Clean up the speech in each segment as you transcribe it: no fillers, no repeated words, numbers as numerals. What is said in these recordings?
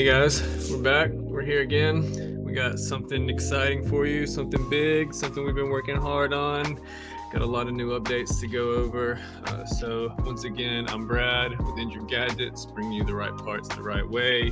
Hey guys, we're back. We're here again. We got something exciting for you, something big, something we've been working hard on. Got a lot of new updates to go over. So once again, I'm Brad with Injured Gadgets, bringing you the right parts the right way.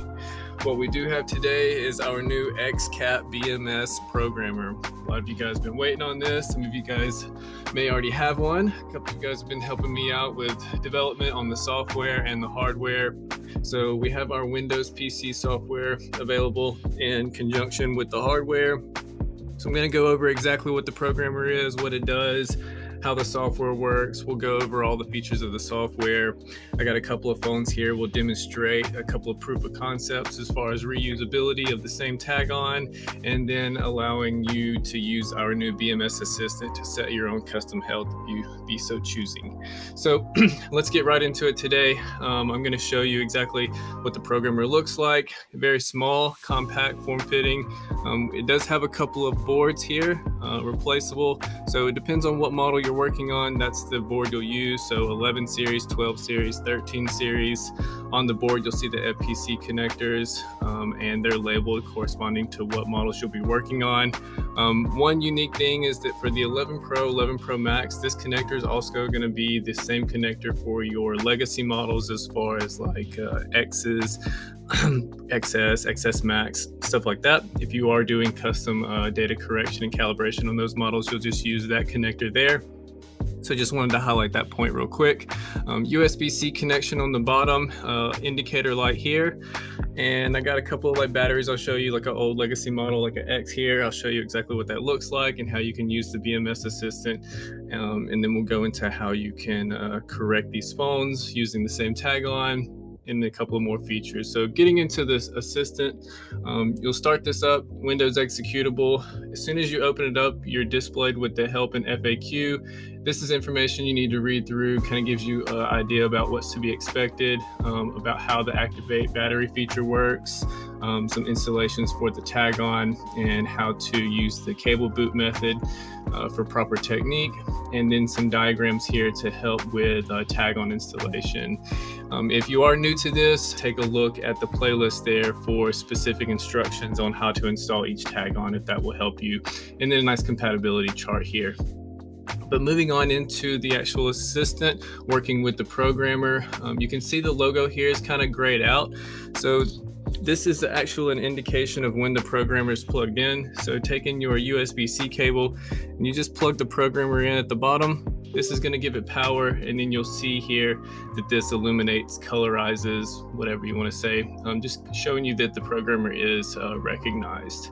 What we do have today is our new XCAP BMS programmer. A lot of you guys have been waiting on this. Some of you guys may already have one. A couple of you guys have been helping me out with development on the software and the hardware. So we have our Windows PC software available in conjunction with the hardware. So I'm going to go over exactly what the programmer is, what it does, how the software works. We'll go over all the features of the software. I got a couple of phones here. We'll demonstrate a couple of proof of concepts as far as reusability of the same tag on, and then allowing you to use our new BMS assistant to set your own custom health if you be so choosing. So let's get right into it today. I'm going to show you exactly what the programmer looks like. Very small, compact, form-fitting. It does have a couple of boards here, replaceable. So it depends on what model you're working on. That's the board you'll use. So 11 series, 12 series, 13 series. On the board, you'll see the FPC connectors, and they're labeled corresponding to what models you'll be working on. One unique thing is that for the 11 Pro, 11 Pro Max, this connector is also going to be the same connector for your legacy models as far as like X's, XS, XS Max, stuff like that. If you are doing custom data correction and calibration on those models, you'll just use that connector there. So just wanted to highlight that point real quick. USB-C connection on the bottom, indicator light here. And I got a couple of like batteries I'll show you, like an old legacy model, like an X here. I'll show you exactly what that looks like and how you can use the BMS assistant. And then we'll go into how you can correct these phones using the same tag on, and a couple of more features. So getting into this assistant, you'll start this up, Windows executable. As soon as you open it up, you're displayed with the help and FAQ. This is information you need to read through, kind of gives you an idea about what's to be expected, about how the activate battery feature works, some installations for the tag on, and how to use the cable boot method for proper technique, and then some diagrams here to help with tag on installation. If you are new to this, take a look at the playlist there for specific instructions on how to install each tag on, if that will help you, and then a nice compatibility chart here. But moving on into the actual assistant working with the programmer, you can see the logo here is kind of grayed out. So this is actually an indication of when the programmer is plugged in. So taking your USB-C cable and you just plug the programmer in at the bottom, this is going to give it power, and then you'll see here that this illuminates, colorizes, whatever you want to say. Just showing you that the programmer is recognized.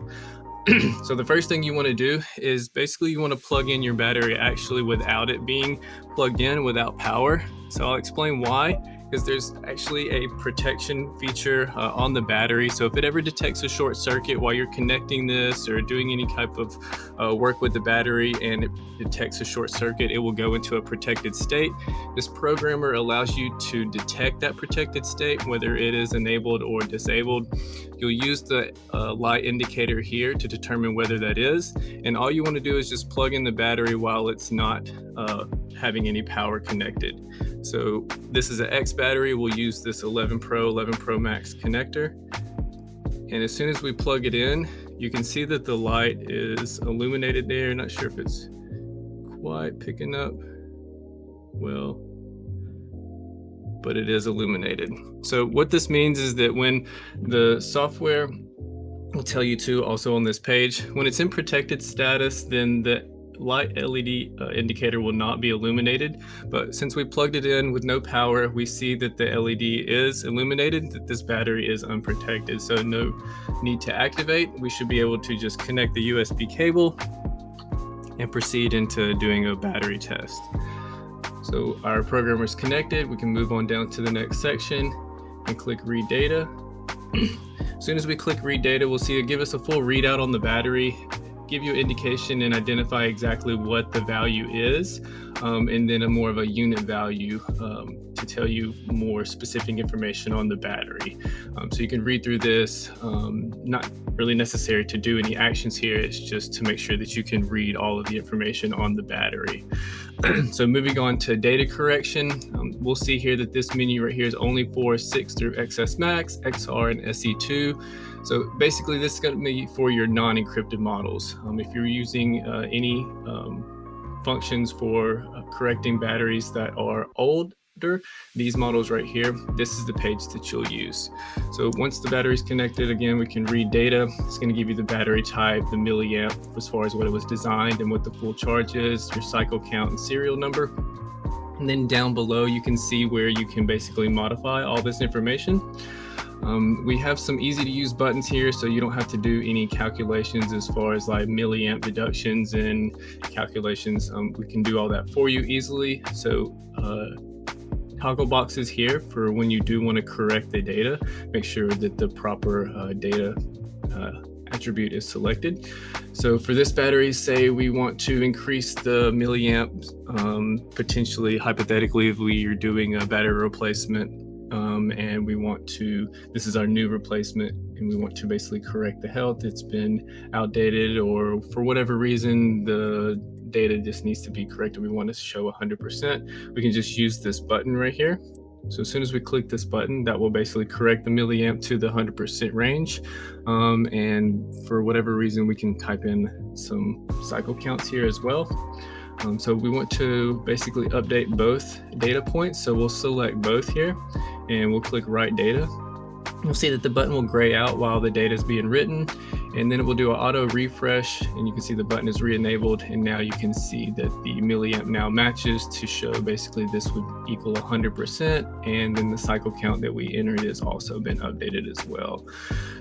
So the first thing you want to do is basically you want to plug in your battery actually without it being plugged in, without power. So I'll explain why. Because there's actually a protection feature on the battery. So if it ever detects a short circuit while you're connecting this or doing any type of work with the battery and it detects a short circuit, it will go into a protected state. This programmer allows you to detect that protected state, whether it is enabled or disabled. You'll use the light indicator here to determine whether that is. And all you want to do is just plug in the battery while it's not having any power connected. So this is an X battery. We'll use this 11 Pro, 11 Pro Max connector. And as soon as we plug it in, you can see that the light is illuminated there. Not sure if it's quite picking up well, but it is illuminated. So what this means is that when the software will tell you to, also on this page, when it's in protected status, then the light LED indicator will not be illuminated. But since we plugged it in with no power, we see that the LED is illuminated, that this battery is unprotected. So no need to activate. We should be able to just connect the USB cable and proceed into doing a battery test. So our programmer is connected. We can move on down to the next section and click read data. As soon as we click read data, we'll see it give us a full readout on the battery, give you an indication and identify exactly what the value is, and then a more of a unit value to tell you more specific information on the battery. So you can read through this. Not really necessary to do any actions here. It's just to make sure that you can read all of the information on the battery. So moving on to data correction, we'll see here that this menu right here is only for 6 through XS Max, XR, and SE2. So basically this is going to be for your non-encrypted models. If you're using any functions for correcting batteries that are older, these models right here, this is the page that you'll use. So once the battery is connected, again, we can read data. It's going to give you the battery type, the milliamp as far as what it was designed and what the full charge is, your cycle count and serial number. And then down below, you can see where you can basically modify all this information. We have some easy to use buttons here, so you don't have to do any calculations as far as like milliamp deductions and calculations. We can do all that for you easily. So toggle boxes here for when you do want to correct the data, make sure that the proper data attribute is selected. So for this battery, say we want to increase the milliamp, potentially, hypothetically, if we are doing a battery replacement, and we want to, this is our new replacement, and we want to basically correct the health. It's been outdated, or for whatever reason, the data just needs to be corrected. We want to show 100%. We can just use this button right here. So as soon as we click this button, that will basically correct the milliamp to the 100% range. And for whatever reason, we can type in some cycle counts here as well. So we want to basically update both data points. So we'll select both here and we'll click Write Data. You'll see that the button will gray out while the data is being written, and then it will do an auto refresh, and you can see the button is re-enabled, and now you can see that the milliamp now matches to show basically this would equal 100%, and then the cycle count that we entered has also been updated as well.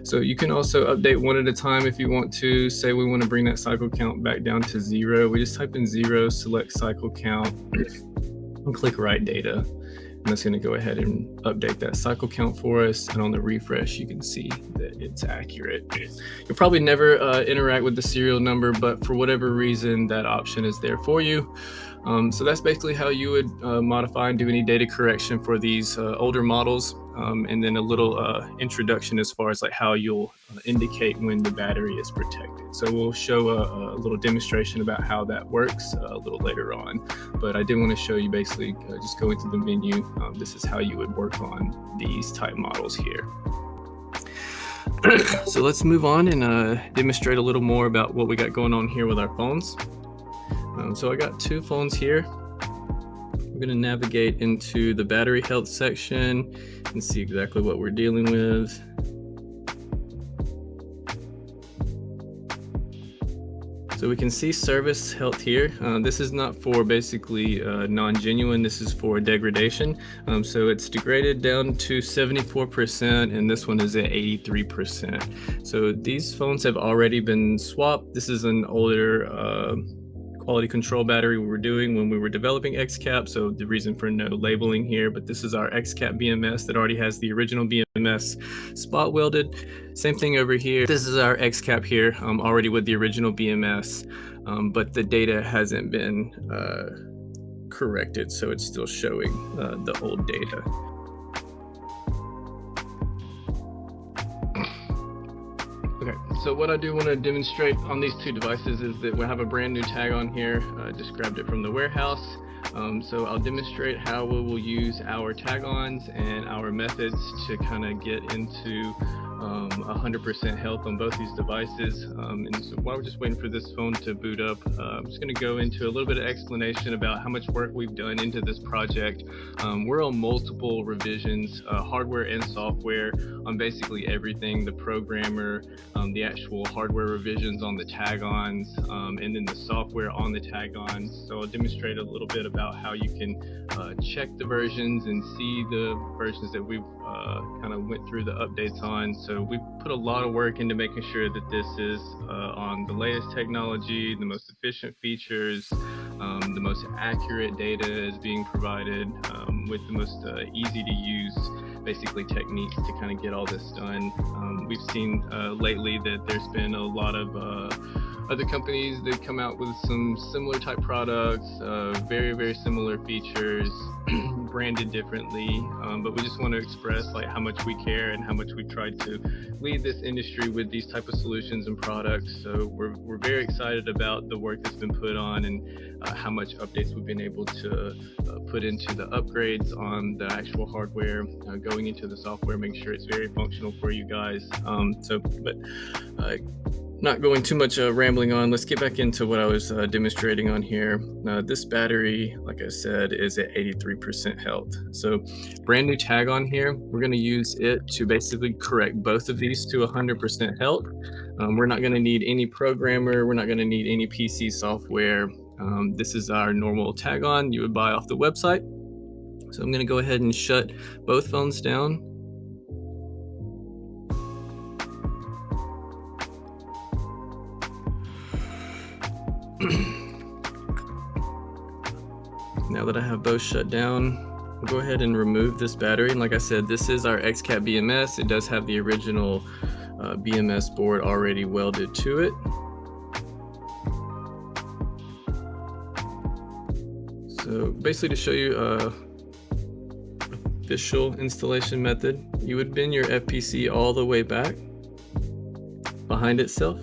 So you can also update one at a time if you want to. Say we want to bring that cycle count back down to 0. We just type in 0, select cycle count, and click Write Data. And that's going to go ahead and update that cycle count for us. And on the refresh, you can see that it's accurate. You'll probably never interact with the serial number, but for whatever reason, that option is there for you. So that's basically how you would modify and do any data correction for these older models. And then a little introduction as far as like how you'll indicate when the battery is protected. So we'll show a little demonstration about how that works a little later on. But I did want to show you basically just go into the menu. This is how you would work on these type models here. So let's move on and demonstrate a little more about what we got going on here with our phones. So I got two phones here. We're going to navigate into the battery health section and see exactly what we're dealing with. So we can see service health here. This is not for basically non-genuine, this is for degradation. So it's degraded down to 74%, and this one is at 83%. So these phones have already been swapped. This is an older quality control battery we were doing when we were developing XCAP, so the reason for no labeling here, but this is our XCAP BMS that already has the original BMS spot welded. Same thing over here. This is our XCAP here, already with the original BMS, but the data hasn't been corrected, so it's still showing the old data. Okay, so what I do want to demonstrate on these two devices is that we have a brand new tag on here. I just grabbed it from the warehouse. So I'll demonstrate how we will use our tag-ons and our methods to kind of get into 100% health on both these devices. And so while we're just waiting for this phone to boot up, I'm just going to go into a little bit of explanation about how much work we've done into this project. We're on multiple revisions, hardware and software, on basically everything, the programmer, the actual hardware revisions on the tag-ons, and then the software on the tag-ons. So I'll demonstrate a little bit about how you can check the versions and see the versions that we've kind of went through the updates on. So we put a lot of work into making sure that this is on the latest technology, the most efficient features, the most accurate data is being provided, with the most easy to use basically techniques to kind of get all this done. We've seen lately that there's been a lot of other companies, they come out with some similar type products, very similar features, branded differently, but we just want to express like how much we care and how much we try to lead this industry with these type of solutions and products. So we're very excited about the work that's been put on, and how much updates we've been able to put into the upgrades on the actual hardware, going into the software, making sure it's very functional for you guys. Not going too much rambling on, let's get back into what I was demonstrating on here. This battery, like I said, is at 83% health. So brand new tag on here, we're going to use it to basically correct both of these to 100% health. We're not going to need any programmer, we're not going to need any PC software. This is our normal tag on you would buy off the website. So I'm going to go ahead and shut both phones down. Now that I have both shut down, we'll go ahead and remove this battery. And like I said, this is our XCAP BMS. It does have the original BMS board already welded to it. So basically, to show you official installation method, you would bend your FPC all the way back behind itself,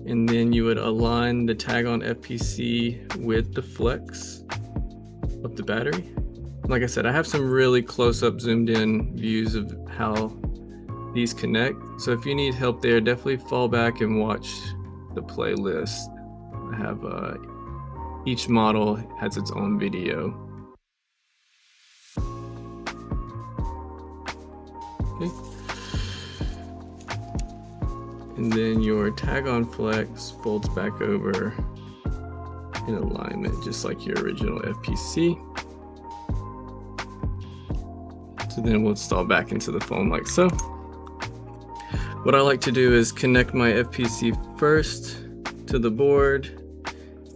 and then you would align the tag on FPC with the flex of the battery. Like I said, I have some really close-up zoomed in views of how these connect. So if you need help there, definitely fall back and watch the playlist. I have each model has its own video. Okay. And then your tag on flex folds back over in alignment, just like your original FPC. So then we'll install back into the phone like so. What I like to do is connect my FPC first to the board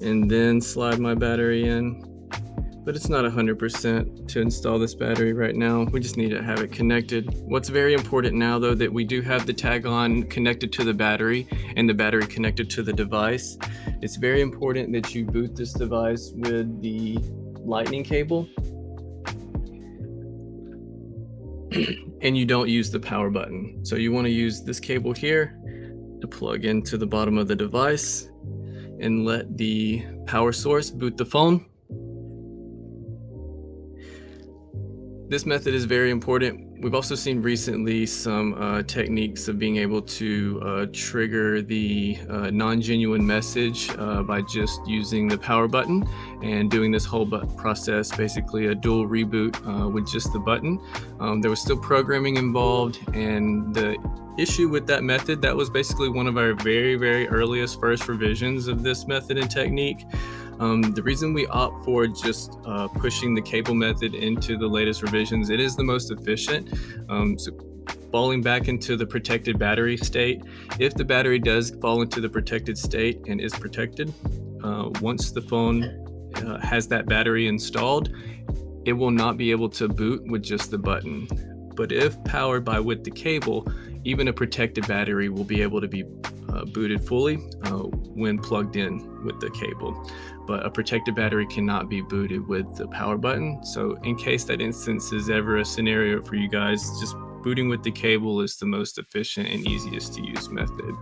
and then slide my battery in. But it's not 100% to install this battery right now. We just need to have it connected. What's very important now, though, that we do have the tag on connected to the battery and the battery connected to the device. It's very important that you boot this device with the lightning cable and you don't use the power button. So you want to use this cable here to plug into the bottom of the device and let the power source boot the phone. This method is very important. We've also seen recently some techniques of being able to trigger the non-genuine message by just using the power button and doing this whole process, basically a dual reboot with just the button. There was still programming involved, and the issue with that method, that was basically one of our very earliest first revisions of this method and technique. The reason we opt for just pushing the cable method into the latest revisions, it is the most efficient. So falling back into the protected battery state, if the battery does fall into the protected state and is protected, once the phone has that battery installed, it will not be able to boot with just the button. But if powered by with the cable, even a protected battery will be able to be booted fully when plugged in with the cable. But a protected battery cannot be booted with the power button. So in case that instance is ever a scenario for you guys, just booting with the cable is the most efficient and easiest to use method.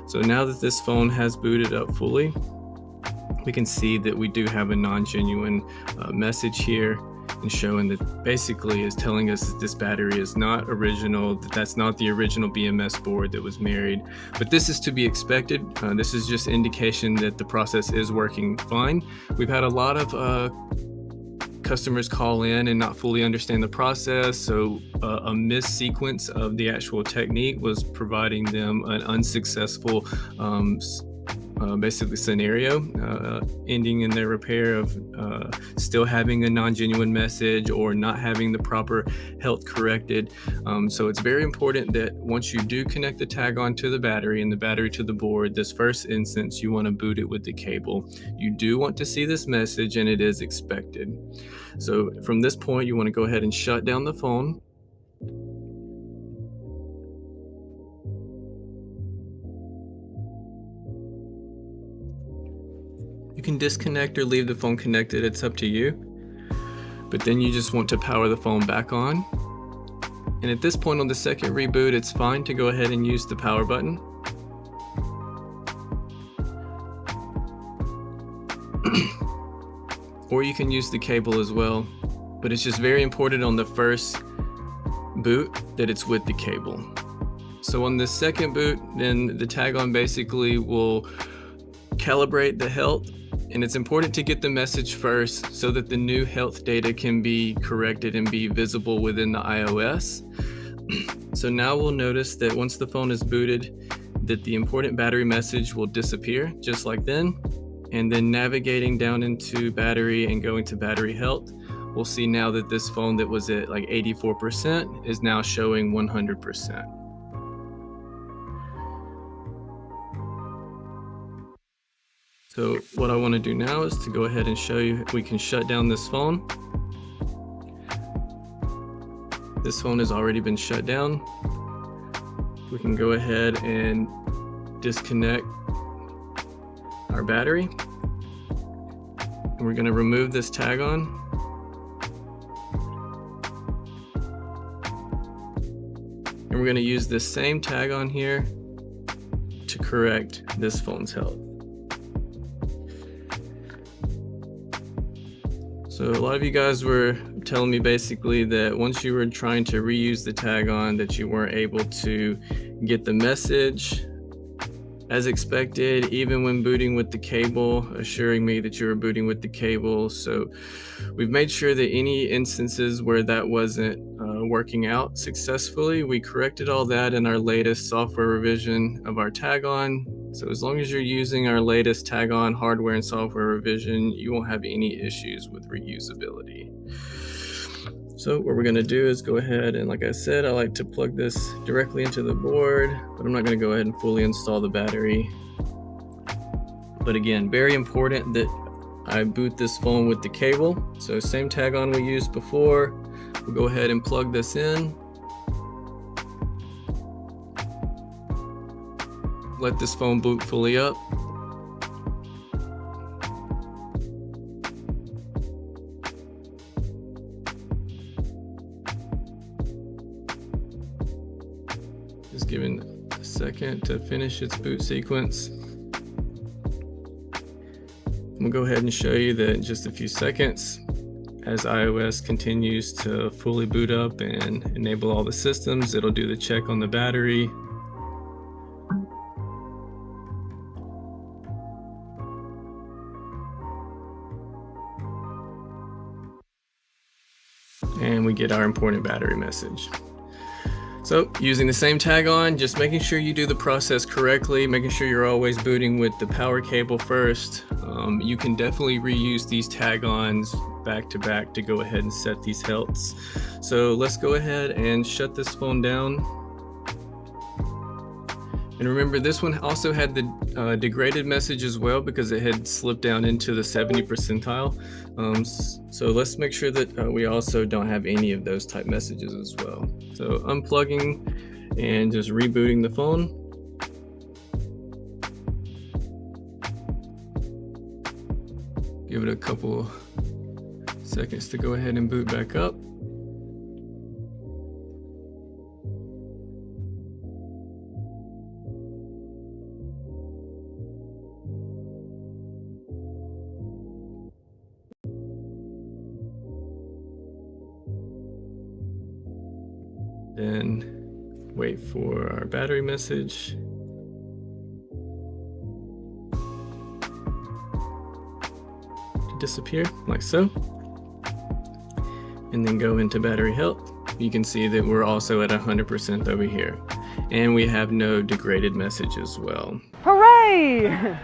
So now that this phone has booted up fully, we can see that we do have a non-genuine message here, and showing that basically is telling us that this battery is not original, that that's not the original BMS board that was married. But this is to be expected. This is just indication that the process is working fine. We've had a lot of customers call in and not fully understand the process, so a missequence of the actual technique was providing them an unsuccessful basically scenario, ending in their repair of still having a non-genuine message or not having the proper health corrected. So it's very important that once you do connect the tag onto the battery and the battery to the board, this first instance, you want to boot it with the cable. You do want to see this message, and it is expected. So from this point, you want to go ahead and shut down the phone. You can disconnect or leave the phone connected, it's up to you. But then you just want to power the phone back on. And at this point on the second reboot, it's fine to go ahead and use the power button. Or you can use the cable as well, but it's just very important on the first boot that it's with the cable. So on the second boot, then the tag-on basically will calibrate the health, and it's important to get the message first so that the new health data can be corrected and be visible within the iOS. So now we'll notice that once the phone is booted, that the important battery message will disappear just like then. And then navigating down into battery and going to battery health, we'll see now that this phone that was at like 84% is now showing 100%. So what I want to do now is to go ahead and show you, we can shut down this phone. This phone has already been shut down. We can go ahead and disconnect our battery. And we're going to remove this tag on. And we're going to use this same tag on here to correct this phone's health. So a lot of you guys were telling me basically that once you were trying to reuse the tag on, that you weren't able to get the message as expected, even when booting with the cable, assuring me that you were booting with the cable. So we've made sure that any instances where that wasn't working out successfully, we corrected all that in our latest software revision of our tag on. So as long as you're using our latest tag on hardware and software revision, you won't have any issues with reusability. So what we're going to do is go ahead and, like I said, I like to plug this directly into the board, but I'm not going to go ahead and fully install the battery. But again, very important that I boot this phone with the cable. So same tag on we used before. We'll go ahead and plug this in. Let this phone boot fully up. Just giving a second to finish its boot sequence. We'll go ahead and show you that in just a few seconds, as iOS continues to fully boot up and enable all the systems, it'll do the check on the battery. And we get our important battery message. So using the same tag on, just making sure you do the process correctly, making sure you're always booting with the power cable first. You can definitely reuse these tag-ons back to back to go ahead and set these healths. So let's go ahead and shut this phone down. And remember, this one also had the degraded message as well because it had slipped down into the 70 percentile. So let's make sure that we also don't have any of those type messages as well. So unplugging and just rebooting the phone. Give it a couple seconds to go ahead and boot back up. Then wait for our battery message. To disappear like so. And then go into battery health. You can see that we're also at 100% over here. And we have no degraded message as well. Hooray!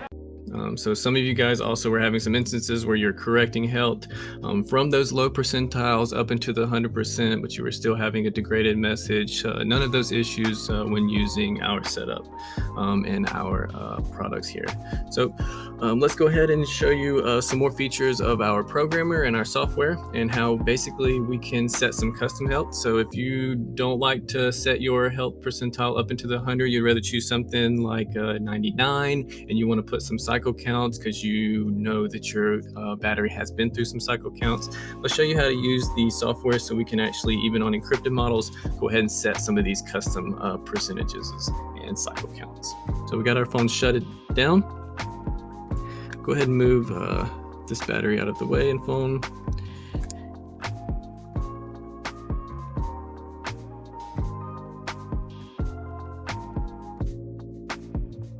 So some of you guys also were having some instances where you're correcting health from those low percentiles up into the 100%, but you were still having a degraded message. None of those issues when using our setup and our products here. So let's go ahead and show you some more features of our programmer and our software and how basically we can set some custom health. So if you don't like to set your health percentile up into the 100, you'd rather choose something like 99 and you want to put some cycle cycle counts because you know that your battery has been through some cycle counts. Let's show you how to use the software so we can actually, even on encrypted models, go ahead and set some of these custom percentages and cycle counts. So we got our phone shut it down. Go ahead and move this battery out of the way and phone.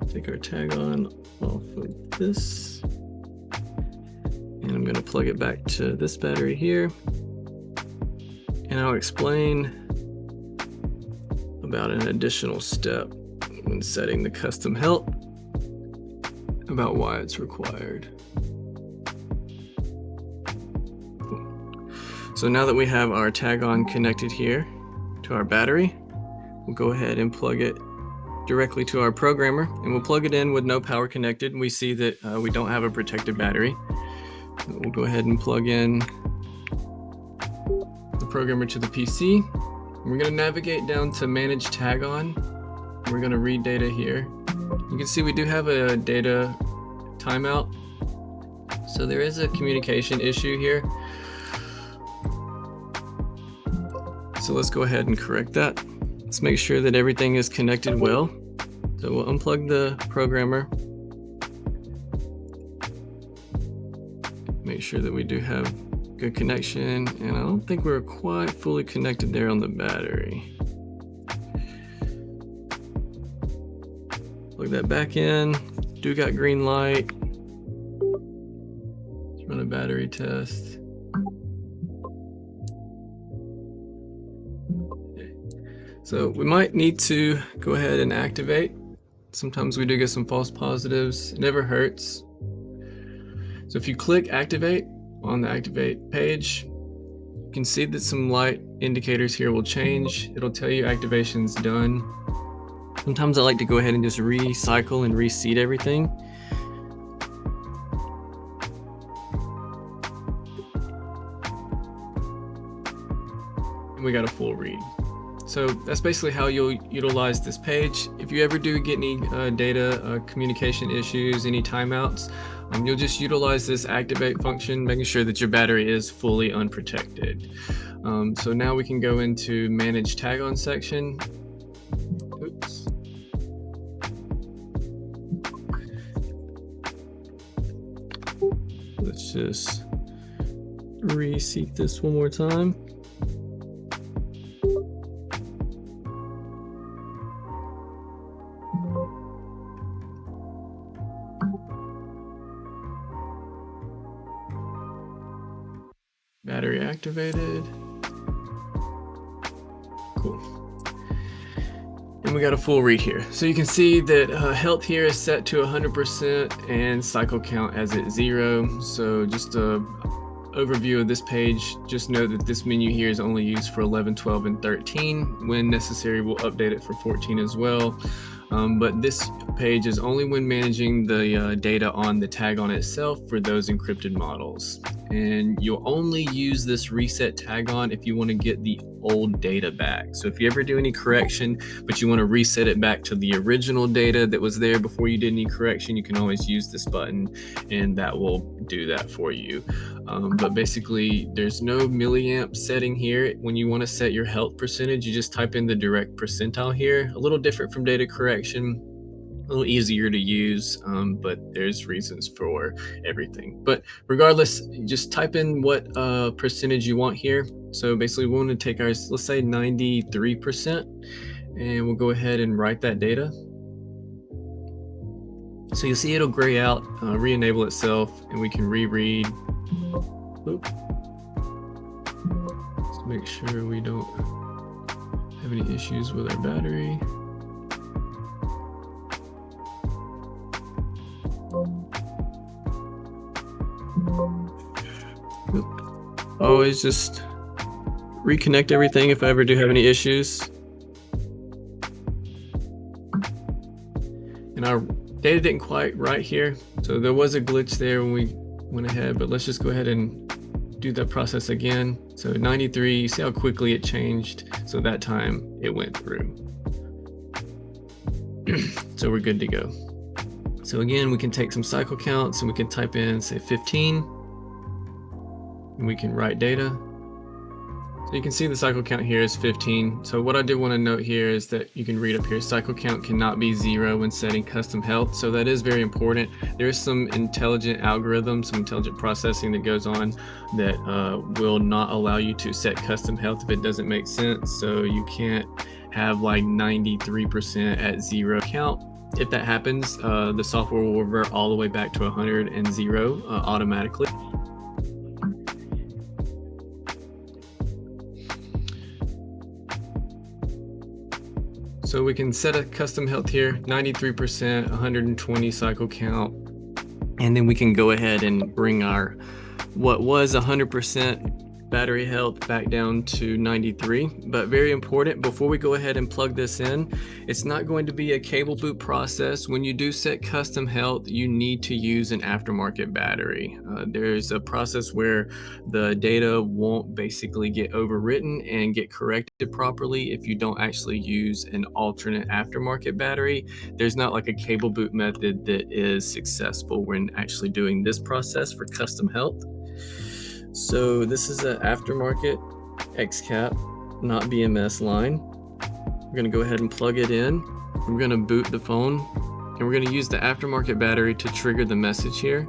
Take our tag on off of this, and I'm going to plug it back to this battery here, and I'll explain about an additional step when setting the custom health, about why it's required. So now that we have our tag on connected here to our battery, we'll go ahead and plug it directly to our programmer, and we'll plug it in with no power connected. We see that we don't have a protected battery. We'll go ahead and plug in the programmer to the PC. We're going to navigate down to manage tag on. We're going to read data here. You can see we do have a data timeout, so there is a communication issue here. So let's go ahead and correct that. Let's make sure that everything is connected well. So we'll unplug the programmer. Make sure that we do have good connection, and I don't think we're quite fully connected there on the battery. Plug that back in. Do got green light. Let's run a battery test. So we might need to go ahead and activate. Sometimes we do get some false positives. It never hurts. So if you click activate on the activate page, you can see that some light indicators here will change. It'll tell you activation's done. Sometimes I like to go ahead and just recycle and reseat everything. And we got a full read. So that's basically how you'll utilize this page. If you ever do get any data communication issues, any timeouts, you'll just utilize this activate function, making sure that your battery is fully unprotected. So now we can go into manage tag on section. Oops. Let's just reseat this one more time. Battery activated. Cool. And we got a full read here. So you can see that health here is set to 100% and cycle count as at 0. So just a overview of this page, just note that this menu here is only used for 11, 12, and 13. When necessary, we'll update it for 14 as well. But this page is only when managing the data on the tag on itself for those encrypted models. And you'll only use this reset tag on if you want to get the old data back. So if you ever do any correction, but you want to reset it back to the original data that was there before you did any correction, you can always use this button and that will do that for you. But basically there's no milliamp setting here. When you want to set your health percentage, you just type in the direct percentile here. A little different from data correction, a little easier to use, but there's reasons for everything. But regardless, just type in what percentage you want here. So basically we want to take ours, let's say 93%, and we'll go ahead and write that data. So you'll see it'll gray out, re-enable itself, and we can reread. Oop. Let's make sure we don't have any issues with our battery. Always just reconnect everything if I ever do have any issues. And our data didn't quite write here, so there was a glitch there when we went ahead, but let's just go ahead and do that process again. So 93, you see how quickly it changed, so that time it went through. So we're good to go. So again, we can take some cycle counts and we can type in, say, 15, and we can write data. So you can see the cycle count here is 15. So what I did want to note here is that you can read up here, cycle count cannot be 0 when setting custom health. So that is very important. There is some intelligent algorithm, some intelligent processing that goes on that will not allow you to set custom health if it doesn't make sense. So you can't have like 93% at 0 count. If that happens, the software will revert all the way back to 100 and 0 automatically. So we can set a custom health here, 93%, 120 cycle count, and then we can go ahead and bring our what was 100% battery health back down to 93. But very important, before we go ahead and plug this in, it's not going to be a cable boot process. When you do set custom health, you need to use an aftermarket battery. There's a process where the data won't basically get overwritten and get corrected properly if you don't actually use an alternate aftermarket battery. There's not like a cable boot method that is successful when actually doing this process for custom health. So this is an aftermarket XCAP, not BMS line. We're going to go ahead and plug it in. We're going to boot the phone, and we're going to use the aftermarket battery to trigger the message here.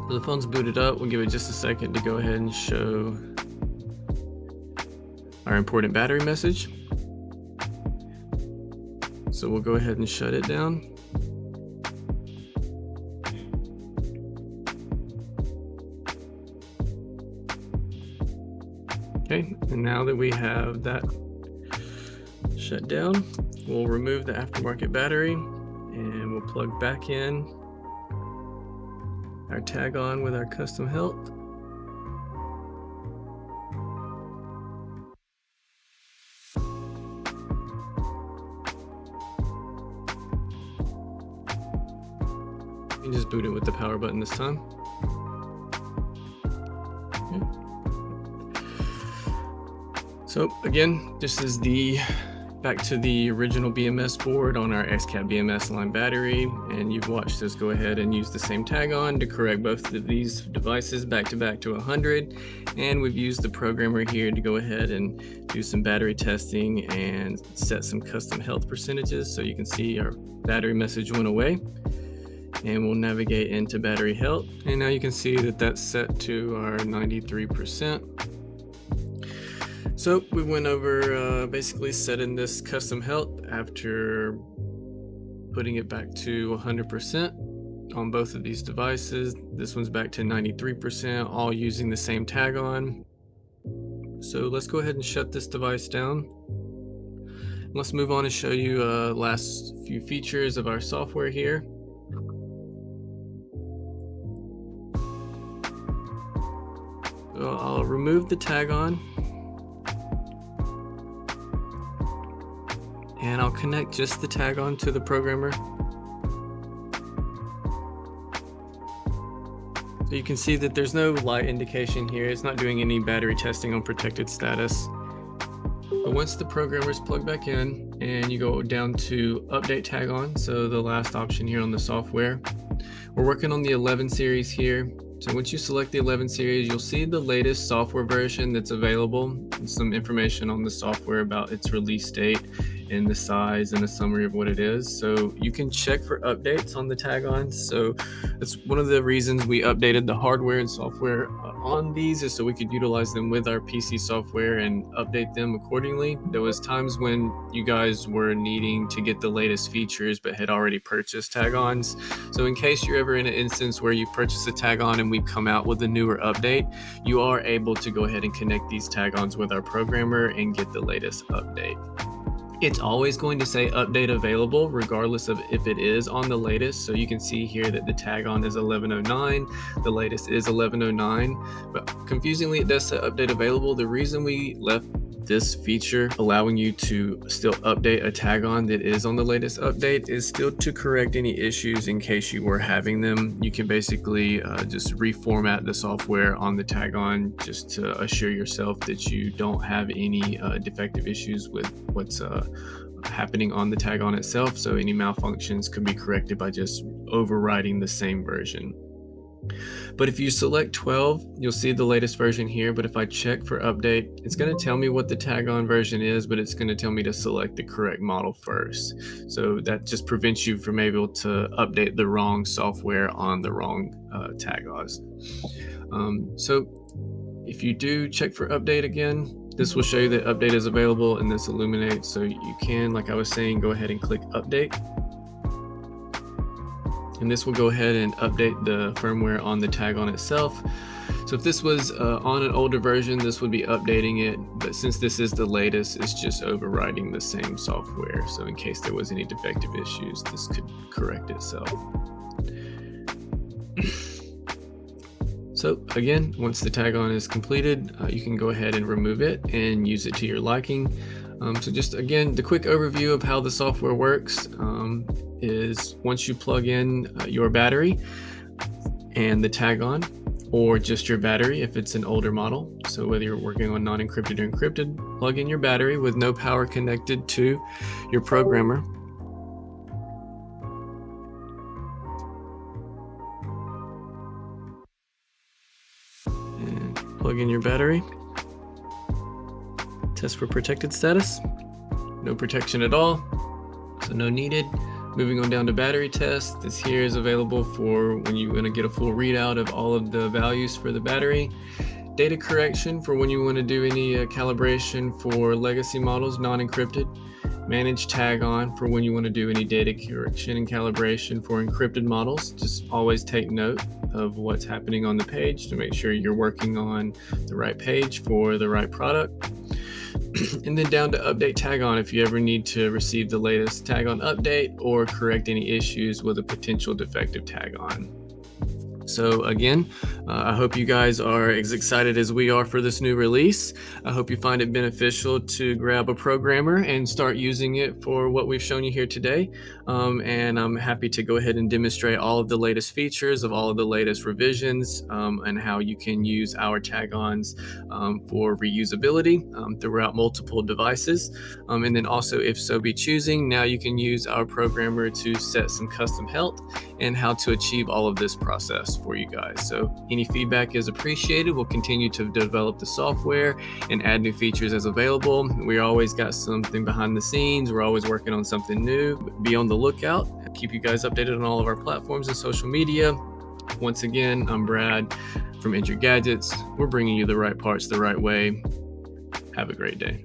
So the phone's booted up. We'll give it just a second to go ahead and show our important battery message. So we'll go ahead and shut it down. Okay, and now that we have that shut down, we'll remove the aftermarket battery and we'll plug back in our tag on with our custom health. And just boot it with the power button this time. Okay. So again, this is back to the original BMS board on our XCAP BMS line battery, and you've watched us go ahead and use the same tag on to correct both of these devices back to 100, and we've used the programmer here to go ahead and do some battery testing and set some custom health percentages. So you can see our battery message went away, and we'll navigate into battery health, and now you can see that that's set to our 93%. So we went over basically setting this custom health after putting it back to 100% on both of these devices. This one's back to 93%, all using the same tag on. So let's go ahead and shut this device down. Let's move on and show you last few features of our software here. So I'll remove the tag on, and I'll connect just the tag on to the programmer. So you can see that there's no light indication here. It's not doing any battery testing on protected status. But once the programmer is plugged back in and you go down to update tag on, so the last option here on the software, we're working on the 11 series here. So once you select the 11 series, you'll see the latest software version that's available, and some information on the software about its release date and the size and a summary of what it is. So you can check for updates on the tag-ons. So that's one of the reasons we updated the hardware and software on these, is so we could utilize them with our PC software and update them accordingly. There was times when you guys were needing to get the latest features but had already purchased tag-ons. So in case you're ever in an instance where you purchase a tag-on and we come out with a newer update, you are able to go ahead and connect these tag-ons with our programmer and get the latest update. It's always going to say update available regardless of if it is on the latest. So you can see here that the tag on is 1109, the latest is 1109, but confusingly it does say update available. The reason we left this feature allowing you to still update a tag on that is on the latest update is still to correct any issues in case you were having them. You can basically just reformat the software on the tag on just to assure yourself that you don't have any defective issues with what's happening on the tag on itself. So any malfunctions can be corrected by just overriding the same version. But if you select 12, you'll see the latest version here. But if I check for update, it's going to tell me what the tag on version is, but it's going to tell me to select the correct model first. So that just prevents you from able to update the wrong software on the wrong tag ons. So if you do check for update again, this will show you that update is available and this illuminates. So you can, like I was saying, go ahead and click update. And this will go ahead and update the firmware on the tag on itself. So if this was on an older version, this would be updating it. But since this is the latest, it's just overriding the same software. So in case there was any defective issues, this could correct itself. So again, once the tag on is completed, you can go ahead and remove it and use it to your liking. So just again, the quick overview of how the software works is once you plug in your battery and the tag on, or just your battery if it's an older model. So whether you're working on non-encrypted or encrypted, plug in your battery with no power connected to your programmer. And plug in your battery. Test for protected status. No protection at all, so no needed. Moving on down to battery test. This here is available for when you want to get a full readout of all of the values for the battery. Data correction for when you want to do any calibration for legacy models, non-encrypted. Manage tag on for when you want to do any data correction and calibration for encrypted models. Just always take note of what's happening on the page to make sure you're working on the right page for the right product. And then down to update tag on if you ever need to receive the latest tag on update or correct any issues with a potential defective tag on. So again, I hope you guys are as excited as we are for this new release. I hope you find it beneficial to grab a programmer and start using it for what we've shown you here today. And I'm happy to go ahead and demonstrate all of the latest features of all of the latest revisions and how you can use our tag-ons for reusability throughout multiple devices. And then also, if so be choosing, now you can use our programmer to set some custom help and how to achieve all of this process for you guys. So any feedback is appreciated. We'll continue to develop the software and add new features as available. We always got something behind the scenes. We're always working on something new. Be on the lookout. Keep you guys updated on all of our platforms and social media. Once again, I'm Brad from Enter Gadgets. We're bringing you the right parts the right way. Have a great day.